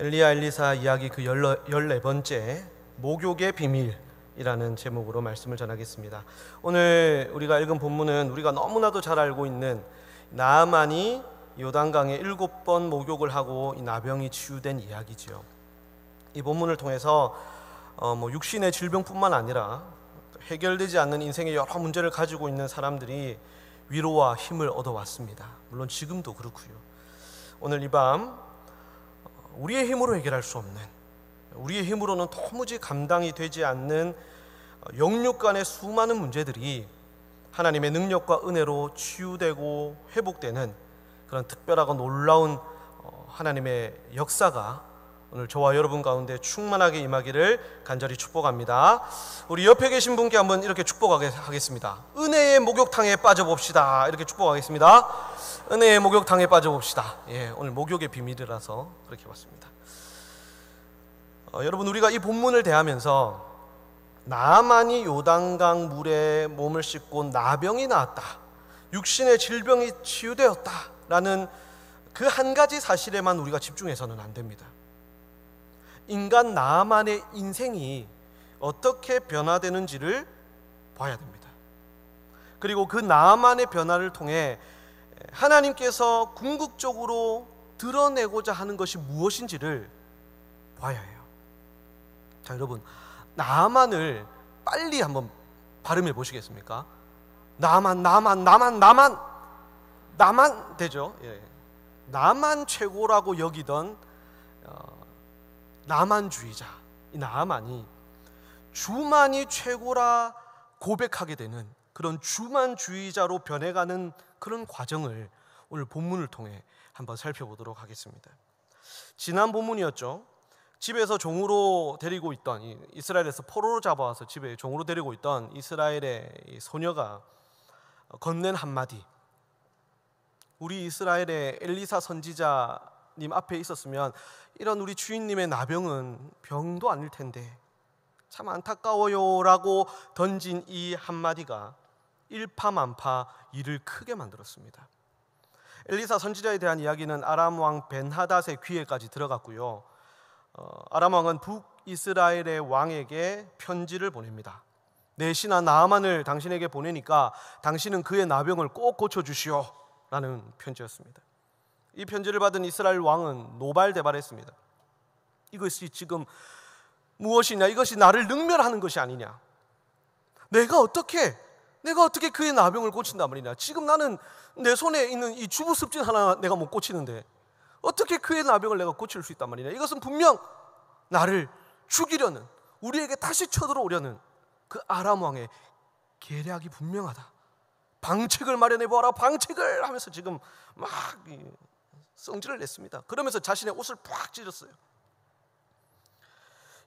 엘리야 엘리사 이야기 그 14번째 목욕의 비밀이라는 제목으로 말씀을 전하겠습니다. 오늘 우리가 읽은 본문은 우리가 너무나도 잘 알고 있는 나아만이 요단강에 7번 목욕을 하고 이 나병이 치유된 이야기지요. 이 본문을 통해서 육신의 질병뿐만 아니라 해결되지 않는 인생의 여러 문제를 가지고 있는 사람들이 위로와 힘을 얻어왔습니다. 물론 지금도 그렇고요. 오늘 이 밤 우리의 힘으로 해결할 수 없는, 우리의 힘으로는 도무지 감당이 되지 않는 영육 간의 수많은 문제들이 하나님의 능력과 은혜로 치유되고 회복되는 그런 특별하고 놀라운 하나님의 역사가 오늘 저와 여러분 가운데 충만하게 임하기를 간절히 축복합니다. 우리 옆에 계신 분께 한번 이렇게 축복하겠습니다. 은혜의 목욕탕에 빠져봅시다. 이렇게 축복하겠습니다. 은혜의 목욕탕에 빠져봅시다. 오늘 목욕의 비밀이라서 그렇게 봤습니다. 여러분, 우리가 이 본문을 대하면서 나아만이 요단강 물에 몸을 씻고 나병이 나았다, 육신의 질병이 치유되었다 라는 그 한 가지 사실에만 우리가 집중해서는 안 됩니다. 인간 나아만의 인생이 어떻게 변화되는지를 봐야 됩니다. 그리고 그 나아만의 변화를 통해 하나님께서 궁극적으로 드러내고자 하는 것이 무엇인지를 봐야 해요. 자, 여러분, 나아만을 빨리 한번 발음해 보시겠습니까? 나만 되죠. 나만 최고라고 여기던 나만주의자, 이 나아만이 주만이 최고라 고백하게 되는 그런 주만주의자로 변해가는 그런 과정을 오늘 본문을 통해 한번 살펴보도록 하겠습니다. 지난 본문이었죠. 집에서 종으로 데리고 있던, 이스라엘에서 포로로 잡아와서 집에 종으로 데리고 있던 이스라엘의 소녀가 건넨 한마디, 우리 이스라엘의 엘리사 선지자님 앞에 있었으면 이런 우리 주인님의 나병은 병도 아닐 텐데 참 안타까워요 라고 던진 이 한마디가 일파만파 일을 크게 만들었습니다. 엘리사 선지자에 대한 이야기는 아람 왕 벤하닷의 귀에까지 들어갔고요. 아람 왕은 북이스라엘의 왕에게 편지를 보냅니다. 내 신하 나아만을 당신에게 보내니까 당신은 그의 나병을 꼭 고쳐주시오 라는 편지였습니다. 이 편지를 받은 이스라엘 왕은 노발대발했습니다. 이것이 지금 무엇이냐? 이것이 나를 능멸하는 것이 아니냐? 내가 어떻게 그의 나병을 고친단 말이냐? 지금 나는 내 손에 있는 이 주부습진 하나 내가 못 고치는데 어떻게 그의 나병을 내가 고칠 수 있단 말이냐? 이것은 분명 나를 죽이려는, 우리에게 다시 쳐들어오려는 그 아람 왕의 계략이 분명하다. 방책을 마련해 보아라, 방책을 하면서 지금 막 성질을 냈습니다. 그러면서 자신의 옷을 팍 찢었어요.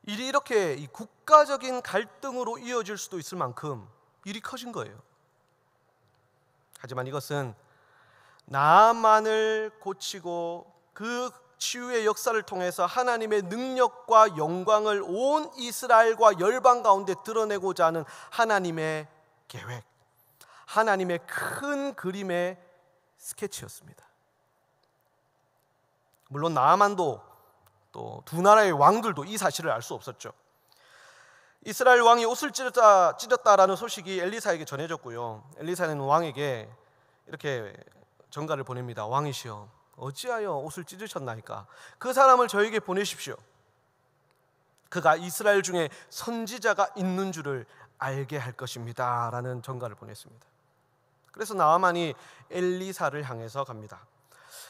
일이 이렇게 이 국가적인 갈등으로 이어질 수도 있을 만큼 일이 커진 거예요. 하지만 이것은 나아만을 고치고 그 치유의 역사를 통해서 하나님의 능력과 영광을 온 이스라엘과 열방 가운데 드러내고자 하는 하나님의 계획, 하나님의 큰 그림의 스케치였습니다. 물론 나아만도 또 두 나라의 왕들도 이 사실을 알 수 없었죠. 이스라엘 왕이 옷을 찢었다라는 소식이 엘리사에게 전해졌고요. 엘리사는 왕에게 이렇게 전가를 보냅니다. 왕이시여, 어찌하여 옷을 찢으셨나이까? 그 사람을 저에게 보내십시오. 그가 이스라엘 중에 선지자가 있는 줄을 알게 할 것입니다 라는 전가를 보냈습니다. 그래서 나아만이 엘리사를 향해서 갑니다.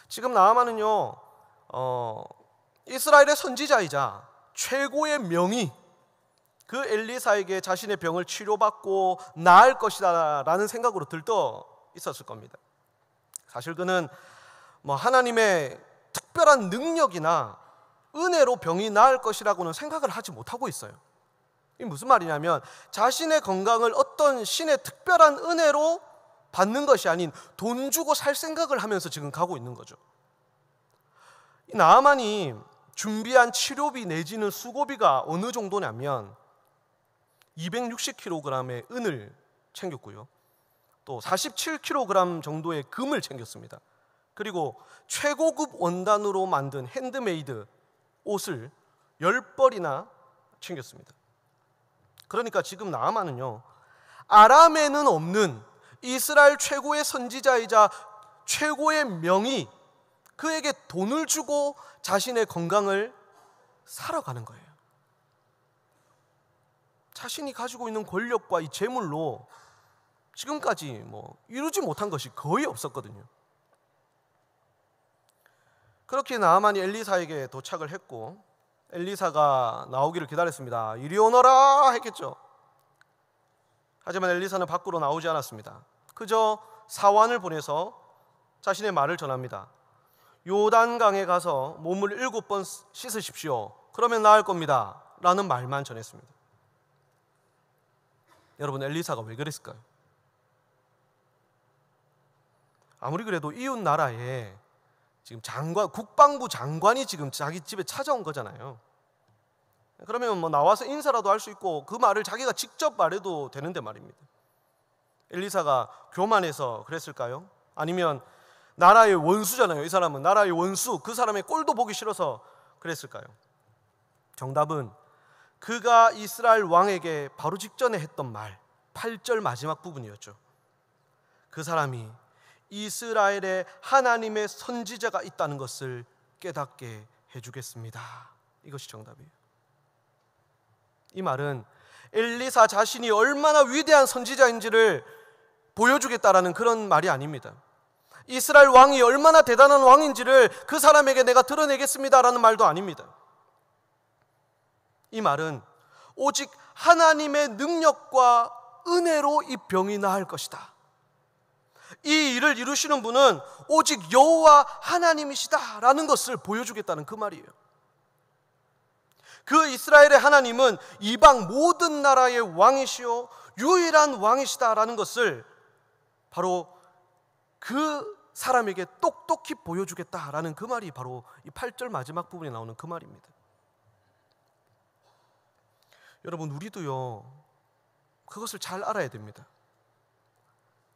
지금 나아만은요, 이스라엘의 선지자이자 최고의 명의, 그 엘리사에게 자신의 병을 치료받고 나을 것이다 라는 생각으로 들떠 있었을 겁니다. 사실 그는 하나님의 특별한 능력이나 은혜로 병이 나을 것이라고는 생각을 하지 못하고 있어요. 이게 무슨 말이냐면 자신의 건강을 어떤 신의 특별한 은혜로 받는 것이 아닌 돈 주고 살 생각을 하면서 지금 가고 있는 거죠. 이 나아만이 준비한 치료비 내지는 수고비가 어느 정도냐면 260kg의 은을 챙겼고요, 또 47kg 정도의 금을 챙겼습니다. 그리고 최고급 원단으로 만든 핸드메이드 옷을 10벌이나 챙겼습니다. 그러니까 지금 나아만은요, 아람에는 없는 이스라엘 최고의 선지자이자 최고의 명의, 그에게 돈을 주고 자신의 건강을 사러 가는 거예요. 자신이 가지고 있는 권력과 이 재물로 지금까지 이루지 못한 것이 거의 없었거든요. 그렇게 나아만이 엘리사에게 도착을 했고, 엘리사가 나오기를 기다렸습니다. 이리 오너라 했겠죠. 하지만 엘리사는 밖으로 나오지 않았습니다. 그저 사환을 보내서 자신의 말을 전합니다. 요단강에 가서 몸을 7번 씻으십시오. 그러면 나을 겁니다. 라는 말만 전했습니다. 여러분, 엘리사가 왜 그랬을까요? 아무리 그래도 이웃 나라에 지금 국방부 장관이 지금 자기 집에 찾아온 거잖아요. 그러면 나와서 인사라도 할 수 있고 그 말을 자기가 직접 말해도 되는데 말입니다. 엘리사가 교만해서 그랬을까요? 아니면 나라의 원수잖아요. 이 사람은 나라의 원수, 그 사람의 꼴도 보기 싫어서 그랬을까요? 정답은 그가 이스라엘 왕에게 바로 직전에 했던 말, 8절 마지막 부분이었죠. 그 사람이 이스라엘에 하나님의 선지자가 있다는 것을 깨닫게 해주겠습니다. 이것이 정답이에요. 이 말은 엘리사 자신이 얼마나 위대한 선지자인지를 보여주겠다라는 그런 말이 아닙니다. 이스라엘 왕이 얼마나 대단한 왕인지를 그 사람에게 내가 드러내겠습니다라는 말도 아닙니다. 이 말은 오직 하나님의 능력과 은혜로 이 병이 나을 것이다. 이 일을 이루시는 분은 오직 여호와 하나님이시다라는 것을 보여주겠다는 그 말이에요. 그 이스라엘의 하나님은 이방 모든 나라의 왕이시요 유일한 왕이시다라는 것을 바로 그 사람에게 똑똑히 보여주겠다라는 그 말이 바로 이 8절 마지막 부분에 나오는 그 말입니다. 여러분, 우리도요, 그것을 잘 알아야 됩니다.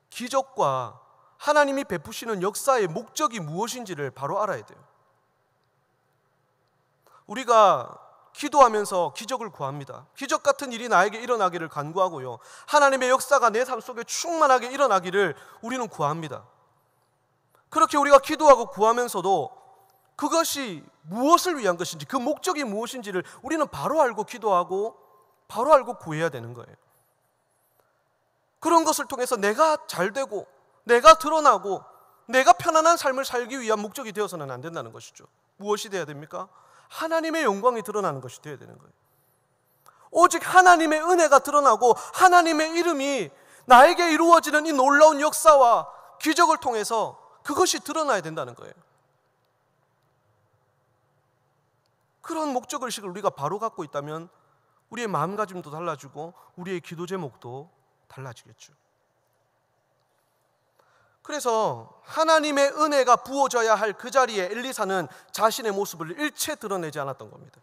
기적과 하나님이 베푸시는 역사의 목적이 무엇인지를 바로 알아야 돼요. 우리가 기도하면서 기적을 구합니다. 기적 같은 일이 나에게 일어나기를 간구하고요, 하나님의 역사가 내 삶 속에 충만하게 일어나기를 우리는 구합니다. 그렇게 우리가 기도하고 구하면서도 그것이 무엇을 위한 것인지, 그 목적이 무엇인지를 우리는 바로 알고 기도하고 바로 알고 구해야 되는 거예요. 그런 것을 통해서 내가 잘되고 내가 드러나고 내가 편안한 삶을 살기 위한 목적이 되어서는 안 된다는 것이죠. 무엇이 되어야 됩니까? 하나님의 영광이 드러나는 것이 되어야 되는 거예요. 오직 하나님의 은혜가 드러나고 하나님의 이름이 나에게 이루어지는 이 놀라운 역사와 기적을 통해서 그것이 드러나야 된다는 거예요. 그런 목적의식을 우리가 바로 갖고 있다면 우리의 마음가짐도 달라지고 우리의 기도 제목도 달라지겠죠. 그래서 하나님의 은혜가 부어져야 할 그 자리에 엘리사는 자신의 모습을 일체 드러내지 않았던 겁니다.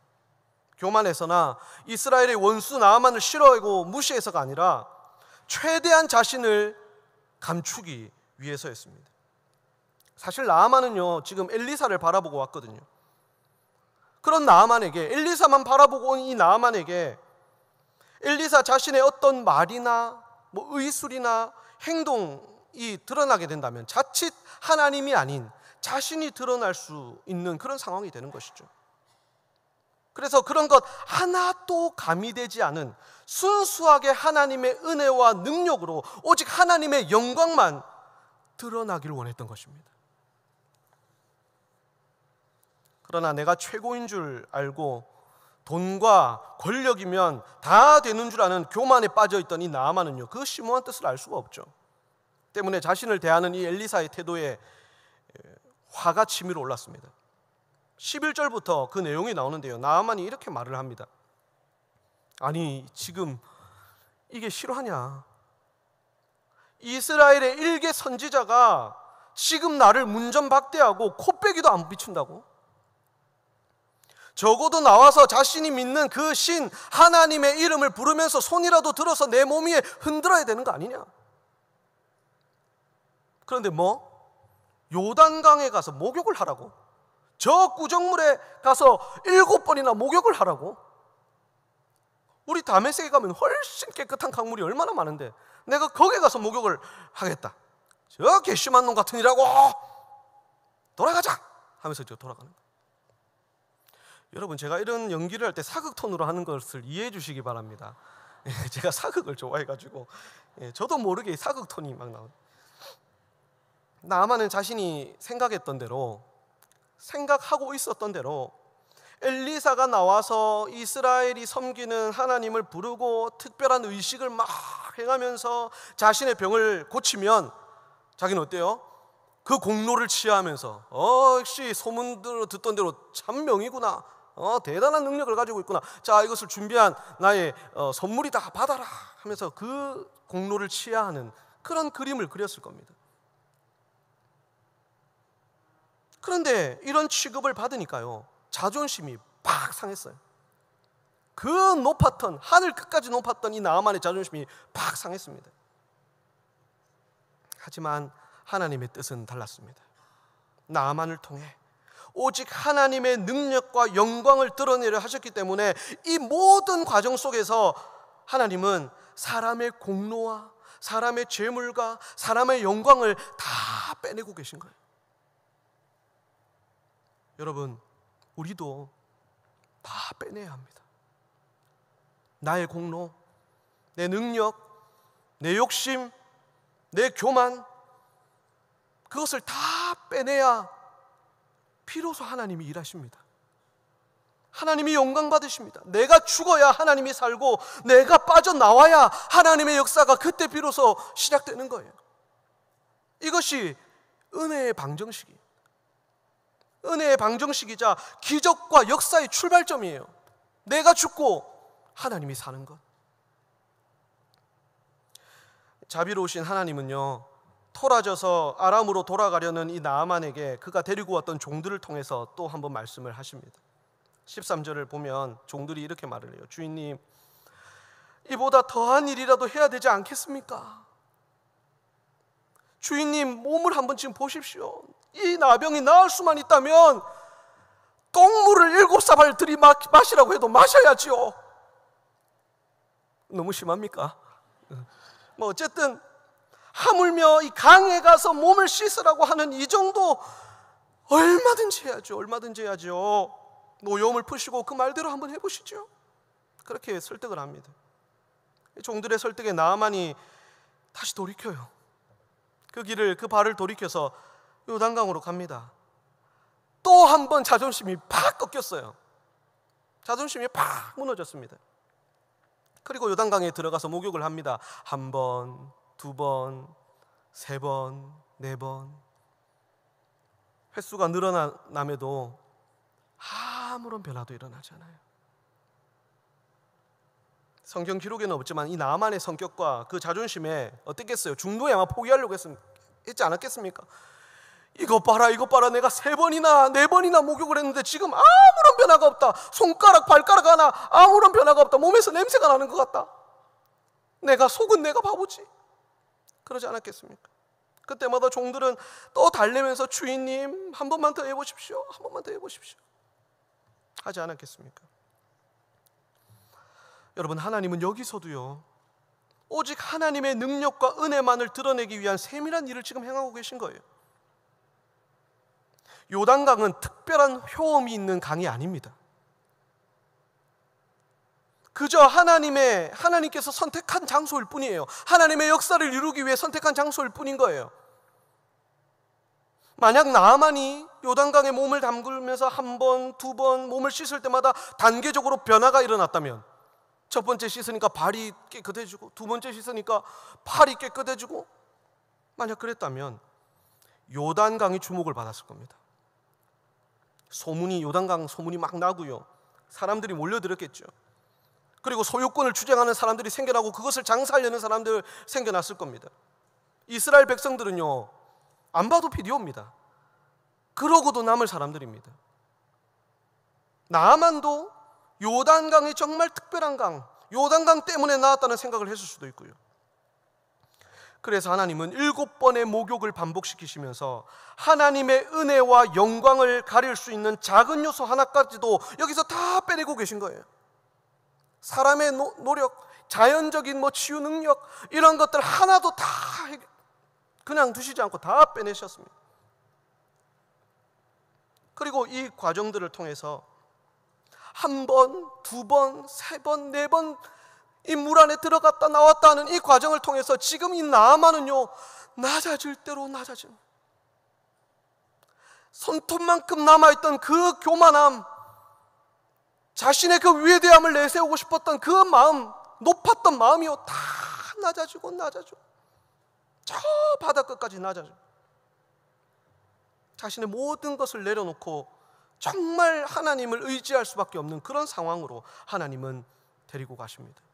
교만해서나 이스라엘의 원수 나아만을 싫어하고 무시해서가 아니라 최대한 자신을 감추기 위해서였습니다. 사실 나아만은요, 지금 엘리사를 바라보고 왔거든요. 그런 나아만에게, 엘리사만 바라보고 온 이 나아만에게 엘리사 자신의 어떤 말이나 의술이나 행동이 드러나게 된다면 자칫 하나님이 아닌 자신이 드러날 수 있는 그런 상황이 되는 것이죠. 그래서 그런 것 하나도 가미되지 않은 순수하게 하나님의 은혜와 능력으로 오직 하나님의 영광만 드러나기를 원했던 것입니다. 그러나 내가 최고인 줄 알고 돈과 권력이면 다 되는 줄 아는 교만에 빠져있던 이 나아만은요, 그 심오한 뜻을 알 수가 없죠. 때문에 자신을 대하는 이 엘리사의 태도에 화가 치밀어 올랐습니다. 11절부터 그 내용이 나오는데요, 나아만이 이렇게 말을 합니다. 아니, 지금 이게 실화냐? 이스라엘의 일개 선지자가 지금 나를 문전박대하고 코빼기도 안 비춘다고? 적어도 나와서 자신이 믿는 그 신 하나님의 이름을 부르면서 손이라도 들어서 내 몸 위에 흔들어야 되는 거 아니냐? 그런데 요단강에 가서 목욕을 하라고? 저 구정물에 가서 7번이나 목욕을 하라고? 우리 다메섹에 가면 훨씬 깨끗한 강물이 얼마나 많은데 내가 거기 가서 목욕을 하겠다. 저 괘씸한 놈 같은 이라고 돌아가자 하면서 저 돌아가는 거예요. 여러분, 제가 이런 연기를 할 때 사극 톤으로 하는 것을 이해해 주시기 바랍니다. 제가 사극을 좋아해가지고 저도 모르게 사극 톤이 막 나와요. 나아만은 자신이 생각했던 대로, 생각하고 있었던 대로 엘리사가 나와서 이스라엘이 섬기는 하나님을 부르고 특별한 의식을 막 행하면서 자신의 병을 고치면 자기는 어때요? 그 공로를 취하면서 역시 소문으로 듣던 대로 참 명이구나, 대단한 능력을 가지고 있구나, 자 이것을 준비한 나의 선물이다, 받아라 하면서 그 공로를 취하하는 그런 그림을 그렸을 겁니다. 그런데 이런 취급을 받으니까요, 자존심이 팍 상했어요. 그 높았던, 하늘 끝까지 높았던 이 나아만의 자존심이 팍 상했습니다. 하지만 하나님의 뜻은 달랐습니다. 나아만을 통해 오직 하나님의 능력과 영광을 드러내려 하셨기 때문에 이 모든 과정 속에서 하나님은 사람의 공로와 사람의 재물과 사람의 영광을 다 빼내고 계신 거예요. 여러분, 우리도 다 빼내야 합니다. 나의 공로, 내 능력, 내 욕심, 내 교만, 그것을 다 빼내야 비로소 하나님이 일하십니다. 하나님이 영광 받으십니다. 내가 죽어야 하나님이 살고 내가 빠져나와야 하나님의 역사가 그때 비로소 시작되는 거예요. 이것이 은혜의 방정식이에요. 은혜의 방정식이자 기적과 역사의 출발점이에요. 내가 죽고 하나님이 사는 것. 자비로우신 하나님은요, 토라져서 아람으로 돌아가려는 이 나아만에게 그가 데리고 왔던 종들을 통해서 또 한 번 말씀을 하십니다. 13절을 보면 종들이 이렇게 말을 해요. 주인님, 이보다 더한 일이라도 해야 되지 않겠습니까? 주인님, 몸을 한번 지금 보십시오. 이 나병이 나을 수만 있다면 똥물을 7사발 들이마시라고 해도 마셔야지요. 너무 심합니까? 뭐 어쨌든 하물며 이 강에 가서 몸을 씻으라고 하는 이 정도 얼마든지 해야죠. 얼마든지 해야죠. 노여움을 푸시고 그 말대로 한번 해보시죠. 그렇게 설득을 합니다. 종들의 설득에 나아만이 다시 돌이켜요. 그 길을, 그 발을 돌이켜서 요단강으로 갑니다. 또 한 번 자존심이 팍 꺾였어요. 자존심이 팍 무너졌습니다. 그리고 요단강에 들어가서 목욕을 합니다. 1번, 2번, 3번, 4번. 횟수가 늘어남에도 아무런 변화도 일어나지 않아요. 성경 기록에는 없지만 이 나아만의 성격과 그 자존심에 어땠겠어요? 중도에 아마 포기하려고 했지 않았겠습니까? 이것 봐라, 이것 봐라, 내가 3번이나 4번이나 목욕을 했는데 지금 아무런 변화가 없다. 손가락 발가락 하나 아무런 변화가 없다. 몸에서 냄새가 나는 것 같다. 내가 속은 내가 바보지. 그러지 않았겠습니까? 그때마다 종들은 또 달래면서 주인님 한 번만 더 해보십시오, 한 번만 더 해보십시오 하지 않았겠습니까? 여러분, 하나님은 여기서도요, 오직 하나님의 능력과 은혜만을 드러내기 위한 세밀한 일을 지금 행하고 계신 거예요. 요단강은 특별한 효험이 있는 강이 아닙니다. 그저 하나님께서 선택한 장소일 뿐이에요. 하나님의 역사를 이루기 위해 선택한 장소일 뿐인 거예요. 만약 나아만이 요단강에 몸을 담그면서 1번, 2번 몸을 씻을 때마다 단계적으로 변화가 일어났다면, 첫 번째 씻으니까 발이 깨끗해지고, 2번째 씻으니까 팔이 깨끗해지고, 만약 그랬다면 요단강이 주목을 받았을 겁니다. 요단강 소문이 막 나고요, 사람들이 몰려들었겠죠. 그리고 소유권을 주장하는 사람들이 생겨나고 그것을 장사하려는 사람들 생겨났을 겁니다. 이스라엘 백성들은요, 안 봐도 비디오입니다. 그러고도 남을 사람들입니다. 나아만도 요단강이 정말 특별한 강, 요단강 때문에 나왔다는 생각을 했을 수도 있고요. 그래서 하나님은 7번의 목욕을 반복시키시면서 하나님의 은혜와 영광을 가릴 수 있는 작은 요소 하나까지도 여기서 다 빼내고 계신 거예요. 사람의 노력, 자연적인 치유 능력, 이런 것들 하나도 다 그냥 두시지 않고 다 빼내셨습니다. 그리고 이 과정들을 통해서 한 번, 두 번, 세 번, 네 번 이 물 안에 들어갔다 나왔다 하는 이 과정을 통해서 지금 이 나아만은요, 낮아질 대로 낮아진, 손톱만큼 남아있던 그 교만함, 자신의 그 위대함을 내세우고 싶었던 그 마음, 높았던 마음이요, 다 낮아지고 저 바다 끝까지 낮아지고, 자신의 모든 것을 내려놓고 정말 하나님을 의지할 수밖에 없는 그런 상황으로 하나님은 데리고 가십니다.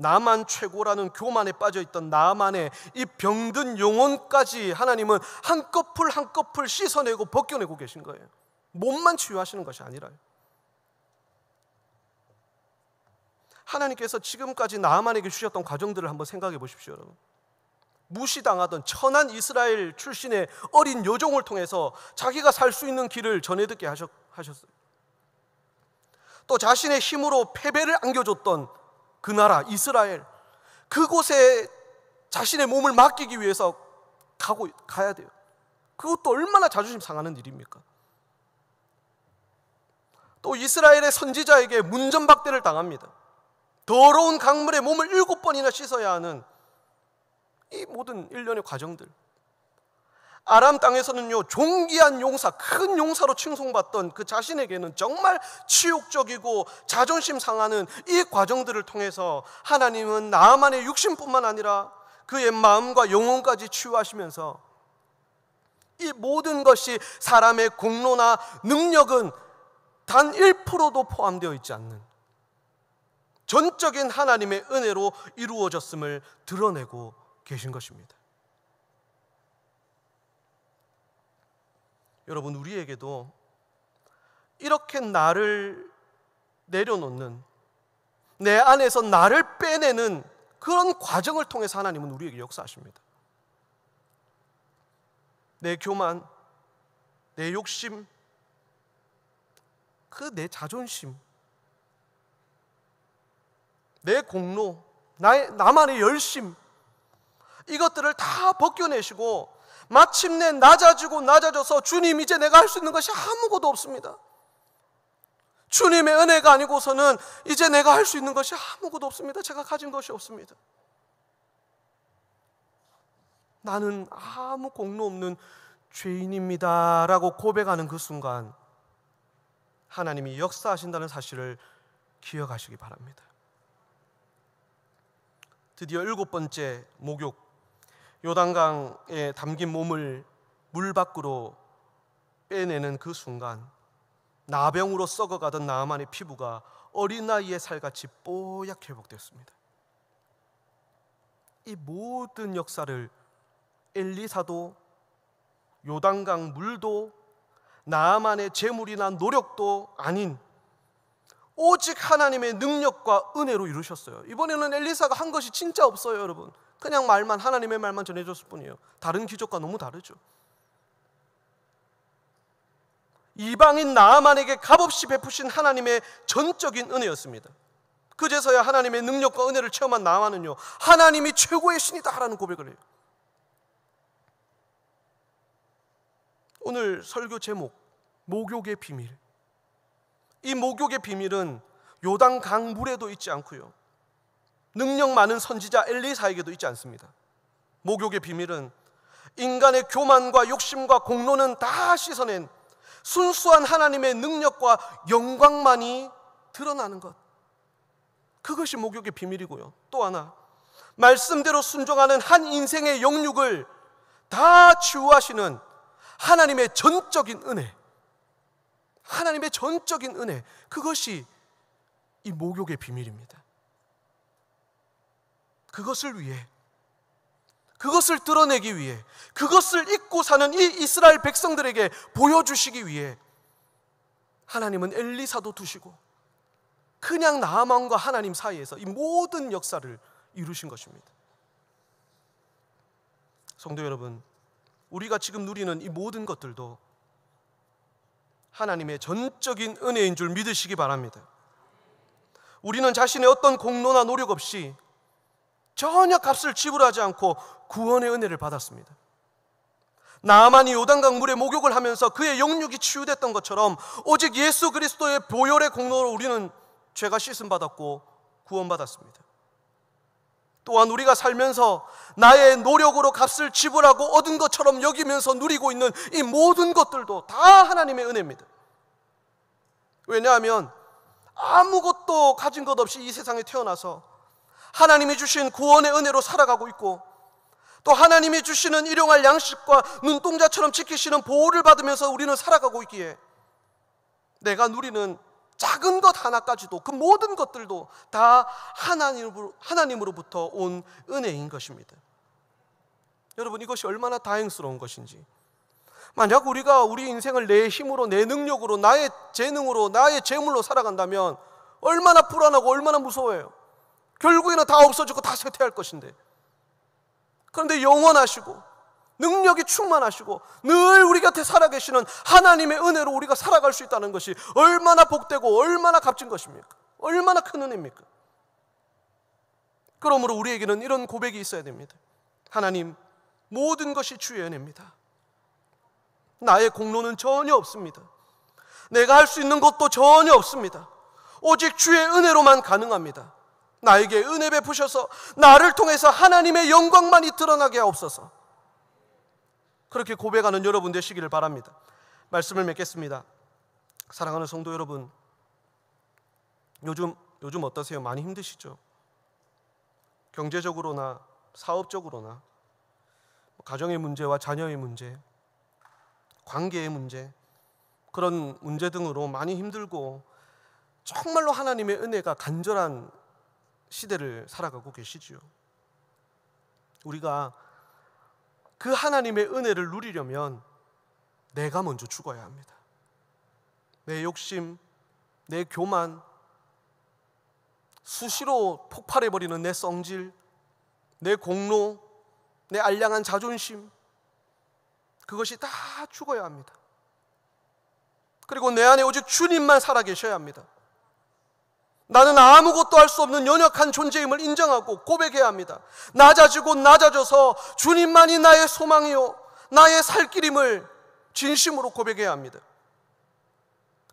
나만 최고라는 교만에 빠져있던 나만의 이 병든 영혼까지 하나님은 한꺼풀 한꺼풀 씻어내고 벗겨내고 계신 거예요. 몸만 치유하시는 것이 아니라요. 하나님께서 지금까지 나아만에게 주셨던 과정들을 한번 생각해 보십시오, 여러분. 무시당하던 천한 이스라엘 출신의 어린 여종을 통해서 자기가 살 수 있는 길을 전해듣게 하셨어요. 또 자신의 힘으로 패배를 안겨줬던 그 나라 이스라엘, 그곳에 자신의 몸을 맡기기 위해서 가야 돼요. 그것도 얼마나 자존심 상하는 일입니까? 또 이스라엘의 선지자에게 문전박대를 당합니다. 더러운 강물에 몸을 7번이나 씻어야 하는 이 모든 일련의 과정들. 아람 땅에서는요, 존귀한 용사, 큰 용사로 칭송받던 그 자신에게는 정말 치욕적이고 자존심 상하는 이 과정들을 통해서 하나님은 나아만의 육신뿐만 아니라 그의 마음과 영혼까지 치유하시면서 이 모든 것이 사람의 공로나 능력은 단 1%도 포함되어 있지 않는 전적인 하나님의 은혜로 이루어졌음을 드러내고 계신 것입니다. 여러분, 우리에게도 이렇게 나를 내려놓는, 내 안에서 나를 빼내는 그런 과정을 통해서 하나님은 우리에게 역사하십니다. 내 교만, 내 욕심, 그 내 자존심, 내 공로, 나만의 열심, 이것들을 다 벗겨내시고 마침내 낮아져서 주님, 이제 내가 할 수 있는 것이 아무것도 없습니다. 주님의 은혜가 아니고서는 이제 내가 할 수 있는 것이 아무것도 없습니다. 제가 가진 것이 없습니다. 나는 아무 공로 없는 죄인입니다 라고 고백하는 그 순간 하나님이 역사하신다는 사실을 기억하시기 바랍니다. 드디어 7번째 목욕, 요단강에 담긴 몸을 물 밖으로 빼내는 그 순간 나병으로 썩어가던 나아만의 피부가 어린아이의 살같이 뽀얗게 회복되었습니다. 이 모든 역사를 엘리사도, 요단강 물도, 나아만의 재물이나 노력도 아닌 오직 하나님의 능력과 은혜로 이루셨어요. 이번에는 엘리사가 한 것이 진짜 없어요, 여러분. 그냥 하나님의 말만 전해줬을 뿐이에요. 다른 기적과 너무 다르죠. 이방인 나아만에게 값없이 베푸신 하나님의 전적인 은혜였습니다. 그제서야 하나님의 능력과 은혜를 체험한 나아만은요, 하나님이 최고의 신이다라는 고백을 해요. 오늘 설교 제목, 목욕의 비밀. 이 목욕의 비밀은 요단강 물에도 있지 않고요, 능력 많은 선지자 엘리사에게도 있지 않습니다. 목욕의 비밀은 인간의 교만과 욕심과 공로는 다 씻어낸 순수한 하나님의 능력과 영광만이 드러나는 것, 그것이 목욕의 비밀이고요. 또 하나, 말씀대로 순종하는 한 인생의 영육을 다 치유하시는 하나님의 전적인 은혜, 하나님의 전적인 은혜, 그것이 이 목욕의 비밀입니다. 그것을 위해, 그것을 드러내기 위해, 그것을 잊고 사는 이 이스라엘 백성들에게 보여주시기 위해 하나님은 엘리사도 두시고 그냥 나아만과 하나님 사이에서 이 모든 역사를 이루신 것입니다. 성도 여러분, 우리가 지금 누리는 이 모든 것들도 하나님의 전적인 은혜인 줄 믿으시기 바랍니다. 우리는 자신의 어떤 공로나 노력 없이 전혀 값을 지불하지 않고 구원의 은혜를 받았습니다. 나아만이 요단강 물에 목욕을 하면서 그의 영육이 치유됐던 것처럼 오직 예수 그리스도의 보혈의 공로로 우리는 죄가 씻음받았고 구원받았습니다. 또한 우리가 살면서 나의 노력으로 값을 지불하고 얻은 것처럼 여기면서 누리고 있는 이 모든 것들도 다 하나님의 은혜입니다. 왜냐하면 아무것도 가진 것 없이 이 세상에 태어나서 하나님이 주신 구원의 은혜로 살아가고 있고, 또 하나님이 주시는 일용할 양식과 눈동자처럼 지키시는 보호를 받으면서 우리는 살아가고 있기에 내가 누리는 작은 것 하나까지도, 그 모든 것들도 다 하나님으로부터 온 은혜인 것입니다. 여러분, 이것이 얼마나 다행스러운 것인지. 만약 우리가 우리 인생을 내 힘으로, 내 능력으로, 나의 재능으로, 나의 재물로 살아간다면 얼마나 불안하고 얼마나 무서워요. 결국에는 다 없어지고 다 쇠퇴할 것인데, 그런데 영원하시고 능력이 충만하시고 늘 우리 곁에 살아계시는 하나님의 은혜로 우리가 살아갈 수 있다는 것이 얼마나 복되고 얼마나 값진 것입니까? 얼마나 큰 은혜입니까? 그러므로 우리에게는 이런 고백이 있어야 됩니다. 하나님, 모든 것이 주의 은혜입니다. 나의 공로는 전혀 없습니다. 내가 할 수 있는 것도 전혀 없습니다. 오직 주의 은혜로만 가능합니다. 나에게 은혜 베푸셔서 나를 통해서 하나님의 영광만이 드러나게 하옵소서. 그렇게 고백하는 여러분 되시기를 바랍니다. 말씀을 맺겠습니다. 사랑하는 성도 여러분, 요즘 어떠세요? 많이 힘드시죠? 경제적으로나 사업적으로나 가정의 문제와 자녀의 문제, 관계의 문제, 그런 문제 등으로 많이 힘들고 정말로 하나님의 은혜가 간절한 시대를 살아가고 계시지요. 우리가 그 하나님의 은혜를 누리려면 내가 먼저 죽어야 합니다. 내 욕심, 내 교만, 수시로 폭발해버리는 내 성질, 내 공로, 내 알량한 자존심, 그것이 다 죽어야 합니다. 그리고 내 안에 오직 주님만 살아계셔야 합니다. 나는 아무것도 할 수 없는 연약한 존재임을 인정하고 고백해야 합니다. 낮아지고 낮아져서 주님만이 나의 소망이요 나의 살 길임을 진심으로 고백해야 합니다.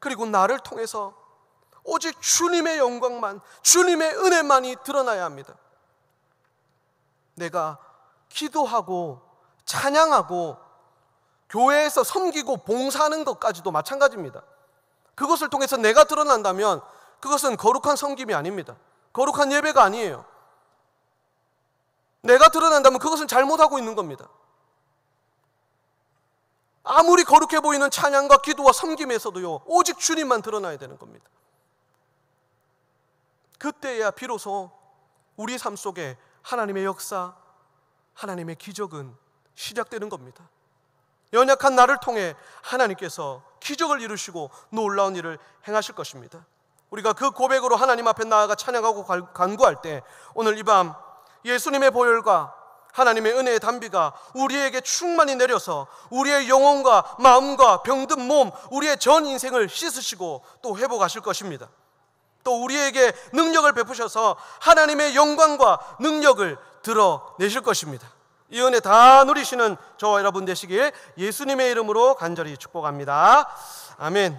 그리고 나를 통해서 오직 주님의 영광만, 주님의 은혜만이 드러나야 합니다. 내가 기도하고 찬양하고 교회에서 섬기고 봉사하는 것까지도 마찬가지입니다. 그것을 통해서 내가 드러난다면 그것은 거룩한 섬김이 아닙니다. 거룩한 예배가 아니에요. 내가 드러난다면 그것은 잘못하고 있는 겁니다. 아무리 거룩해 보이는 찬양과 기도와 섬김에서도요, 오직 주님만 드러나야 되는 겁니다. 그때야 비로소 우리 삶 속에 하나님의 역사, 하나님의 기적은 시작되는 겁니다. 연약한 나를 통해 하나님께서 기적을 이루시고 놀라운 일을 행하실 것입니다. 우리가 그 고백으로 하나님 앞에 나아가 찬양하고 간구할 때 오늘 이 밤 예수님의 보혈과 하나님의 은혜의 단비가 우리에게 충만히 내려서 우리의 영혼과 마음과 병든 몸, 우리의 전 인생을 씻으시고 또 회복하실 것입니다. 또 우리에게 능력을 베푸셔서 하나님의 영광과 능력을 드러내실 것입니다. 이 은혜 다 누리시는 저와 여러분 되시길 예수님의 이름으로 간절히 축복합니다. 아멘.